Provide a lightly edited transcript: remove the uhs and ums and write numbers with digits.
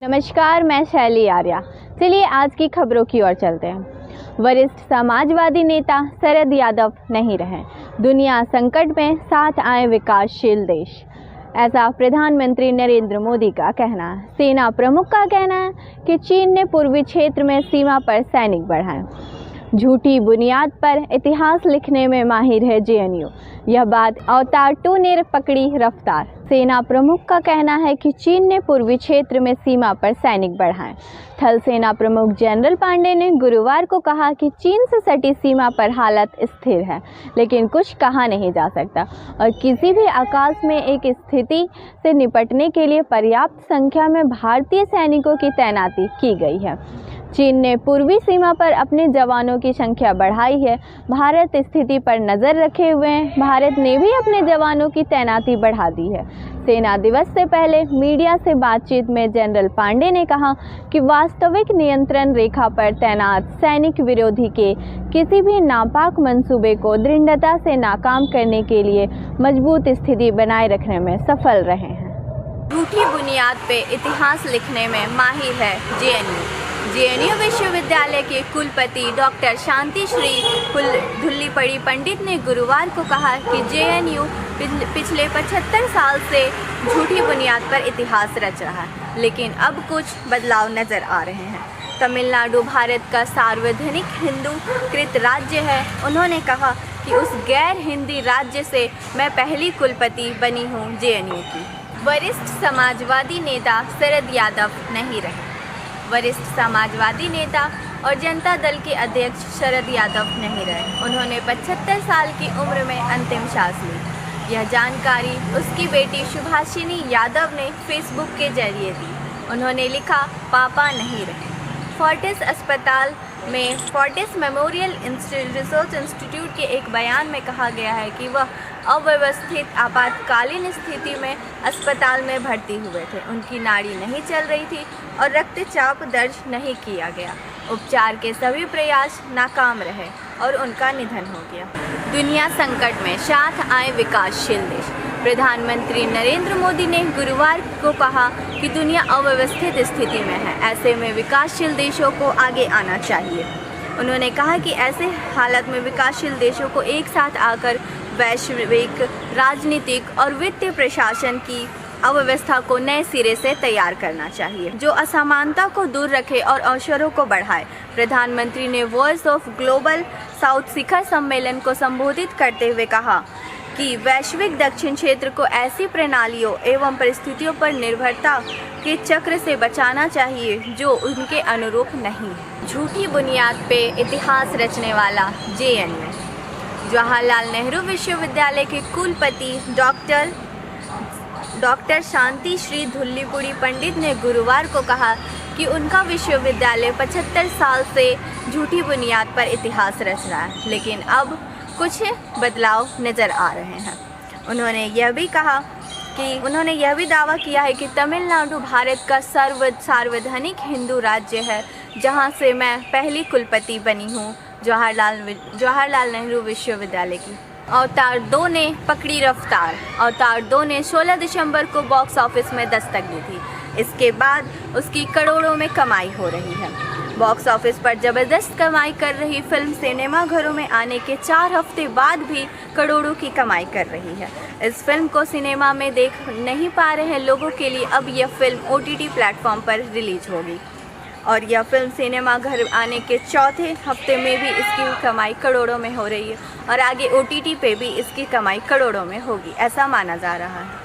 नमस्कार, मैं शैली आर्या। चलिए आज की खबरों की ओर चलते हैं। वरिष्ठ समाजवादी नेता शरद यादव नहीं रहे, दुनिया संकट में साथ आए विकासशील देश, ऐसा प्रधानमंत्री नरेंद्र मोदी का कहना है। सेना प्रमुख का कहना है कि चीन ने पूर्वी क्षेत्र में सीमा पर सैनिक बढ़ाए। झूठी बुनियाद पर इतिहास लिखने में माहिर है जेएनयू, यह बात अवतार 2 ने पकड़ी रफ्तार। सेना प्रमुख का कहना है कि चीन ने पूर्वी क्षेत्र में सीमा पर सैनिक बढ़ाए। थल सेना प्रमुख जनरल पांडे ने गुरुवार को कहा कि चीन से सटी सीमा पर हालत स्थिर है, लेकिन कुछ कहा नहीं जा सकता और किसी भी आकाश में एक स्थिति से निपटने के लिए पर्याप्त संख्या में भारतीय सैनिकों की तैनाती की गई है। चीन ने पूर्वी सीमा पर अपने जवानों की संख्या बढ़ाई है। भारत स्थिति पर नज़र रखे हुए है। भारत ने भी अपने जवानों की तैनाती बढ़ा दी है। सेना दिवस से पहले मीडिया से बातचीत में जनरल पांडे ने कहा कि वास्तविक नियंत्रण रेखा पर तैनात सैनिक विरोधी के किसी भी नापाक मंसूबे को दृढ़ता से नाकाम करने के लिए मजबूत स्थिति बनाए रखने में सफल रहे हैं। झूठी बुनियाद पे इतिहास लिखने में माहिर है जेएनयू विश्वविद्यालय के कुलपति डॉक्टर शांति श्री धुल्लीपड़ी पंडित ने गुरुवार को कहा कि जेएनयू पिछले 75 साल से झूठी बुनियाद पर इतिहास रच रहा है, लेकिन अब कुछ बदलाव नजर आ रहे हैं। तमिलनाडु भारत का सार्वजनिक हिंदू कृत राज्य है। उन्होंने कहा कि उस गैर हिंदी राज्य से मैं पहली कुलपति बनी हूँ जेएनयू की। वरिष्ठ समाजवादी नेता शरद यादव नहीं रहे। वरिष्ठ समाजवादी नेता और जनता दल के अध्यक्ष शरद यादव नहीं रहे। उन्होंने 75 साल की उम्र में अंतिम सांस ली। यह जानकारी उसकी बेटी सुभाषिनी यादव ने फेसबुक के जरिए दी। उन्होंने लिखा, पापा नहीं रहे। फोर्टिस अस्पताल में फोर्टिस मेमोरियल रिसर्च इंस्टीट्यूट के एक बयान में कहा गया है कि वह अव्यवस्थित आपातकालीन स्थिति में अस्पताल में भर्ती हुए थे। उनकी नाड़ी नहीं चल रही थी और रक्तचाप दर्ज नहीं किया गया। उपचार के सभी प्रयास नाकाम रहे और उनका निधन हो गया। दुनिया संकट में साथ आए विकासशील देश। प्रधानमंत्री नरेंद्र मोदी ने गुरुवार को कहा कि दुनिया अव्यवस्थित स्थिति में है, ऐसे में विकासशील देशों को आगे आना चाहिए। उन्होंने कहा कि ऐसे हालत में विकासशील देशों को एक साथ आकर वैश्विक राजनीतिक और वित्तीय प्रशासन की अव्यवस्था को नए सिरे से तैयार करना चाहिए, जो असमानता को दूर रखे और अवसरों को बढ़ाए। प्रधानमंत्री ने वॉइस ऑफ ग्लोबल साउथ शिखर सम्मेलन को संबोधित करते हुए कहा कि वैश्विक दक्षिण क्षेत्र को ऐसी प्रणालियों एवं परिस्थितियों पर निर्भरता के चक्र से बचाना चाहिए जो उनके अनुरूप नहीं है। झूठी बुनियाद पे इतिहास रचने वाला जेएनयू। जवाहरलाल नेहरू विश्वविद्यालय के कुलपति डॉक्टर शांति श्री धुल्लीपड़ी पंडित ने गुरुवार को कहा कि उनका विश्वविद्यालय 75 साल से झूठी बुनियाद पर इतिहास रच रहा है, लेकिन अब कुछ बदलाव नज़र आ रहे हैं। उन्होंने यह भी दावा किया है कि तमिलनाडु भारत का सार्वजनिक हिंदू राज्य है, जहां से मैं पहली कुलपति बनी हूं जवाहरलाल नेहरू विश्वविद्यालय की। अवतार 2 ने पकड़ी रफ्तार। अवतार 2 ने 16 दिसंबर को बॉक्स ऑफिस में दस्तक दी थी। इसके बाद उसकी करोड़ों में कमाई हो रही है। बॉक्स ऑफिस पर जबरदस्त कमाई कर रही फिल्म सिनेमाघरों में आने के 4 हफ्ते बाद भी करोड़ों की कमाई कर रही है। इस फिल्म को सिनेमा में देख नहीं पा रहे लोगों के लिए अब यह फिल्म OTT प्लेटफॉर्म पर रिलीज होगी और यह फिल्म सिनेमाघर आने के 4थे हफ्ते में भी इसकी कमाई करोड़ों में हो रही है और आगे OTT पे भी इसकी कमाई करोड़ों में होगी, ऐसा माना जा रहा है।